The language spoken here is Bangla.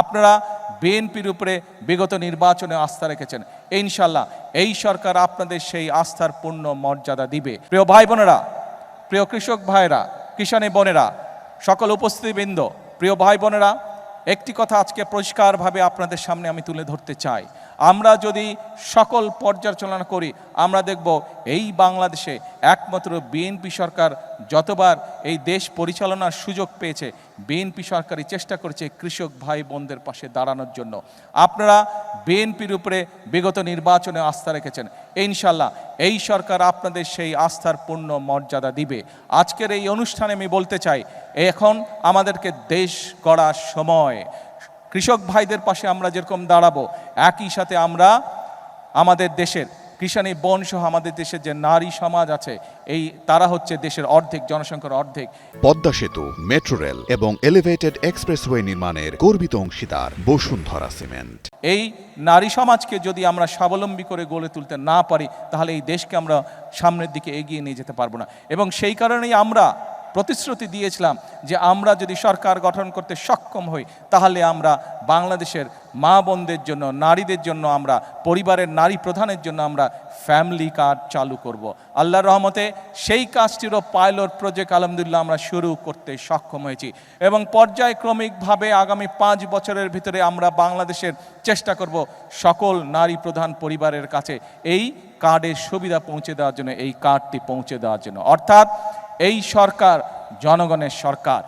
আপনারা বিএনপির উপরে বিগত নির্বাচনে আস্থা রেখেছেন। ইনশাল্লাহ এই সরকার আপনাদের সেই আস্থার পূর্ণ মর্যাদা দিবে। প্রিয় ভাই বোনেরা, প্রিয় কৃষক ভাইরা, কিষানী বোনেরা, সকল উপস্থিতিবৃন্দ, প্রিয় ভাই বোনেরা, একটি কথা আজকে পরিষ্কারভাবে আপনাদের সামনে আমি তুলে ধরতে চাই। আমরা যদি সকল পর্যালোচনা করি, আমরা দেখব এই বাংলাদেশে একমাত্র বিএনপি সরকার যতবার এই দেশ পরিচালনার সুযোগ পেয়েছে, বিএনপি সরকারই চেষ্টা করেছে কৃষক ভাই বোনদের পাশে দাঁড়ানোর জন্য। আপনারা বিএনপির উপরে বিগত নির্বাচনে আস্থা রেখেছেন। ইনশাল্লাহ এই সরকার আপনাদের সেই আস্থার পূর্ণ মর্যাদা দিবে। আজকের এই অনুষ্ঠানে আমি বলতে চাই, এখন আমাদেরকে দেশ গড়ার সময়। কৃষক ভাইদের পাশে আমরা যেরকম দাঁড়াবো, একই সাথে আমরা আমাদের দেশের কৃষানী বোন সহ আমাদের দেশের যে নারী সমাজ আছে, এই তারা হচ্ছে দেশের অর্ধেক, জনসংখ্যার অর্ধেক। পদ্মা সেতু, মেট্রো রেল এবং এলিভেটেড এক্সপ্রেসওয়ে নির্মাণের গর্বিত অংশীদার বসুন্ধরা সিমেন্ট। এই নারী সমাজকে যদি আমরা স্বাবলম্বী করে গড়ে তুলতে না পারি, তাহলে এই দেশকে আমরা সামনের দিকে এগিয়ে নিয়ে যেতে পারবো না। এবং সেই কারণেই আমরা প্রতিশ্রুতি দিয়েছিলাম যে আমরা যদি সরকার গঠন করতে সক্ষম হই, তাহলে আমরা বাংলাদেশের মা বোনদের জন্য, নারীদের জন্য, আমরা পরিবারের নারী প্রধানের জন্য আমরা ফ্যামিলি কার্ড চালু করব। আল্লাহর রহমতে সেই কাজটিরও পাইলট প্রজেক্ট আলহামদুলিল্লাহ আমরা শুরু করতে সক্ষম হয়েছি। এবং পর্যায়ক্রমিকভাবে আগামী 5 বছরের ভিতরে আমরা বাংলাদেশের চেষ্টা করব সকল নারী প্রধান পরিবারের কাছে এই কার্ডের সুবিধা পৌঁছে দেওয়ার জন্য, এই কার্ডটি পৌঁছে দেওয়ার জন্য। অর্থাৎ এই সরকার জনগণের সরকার।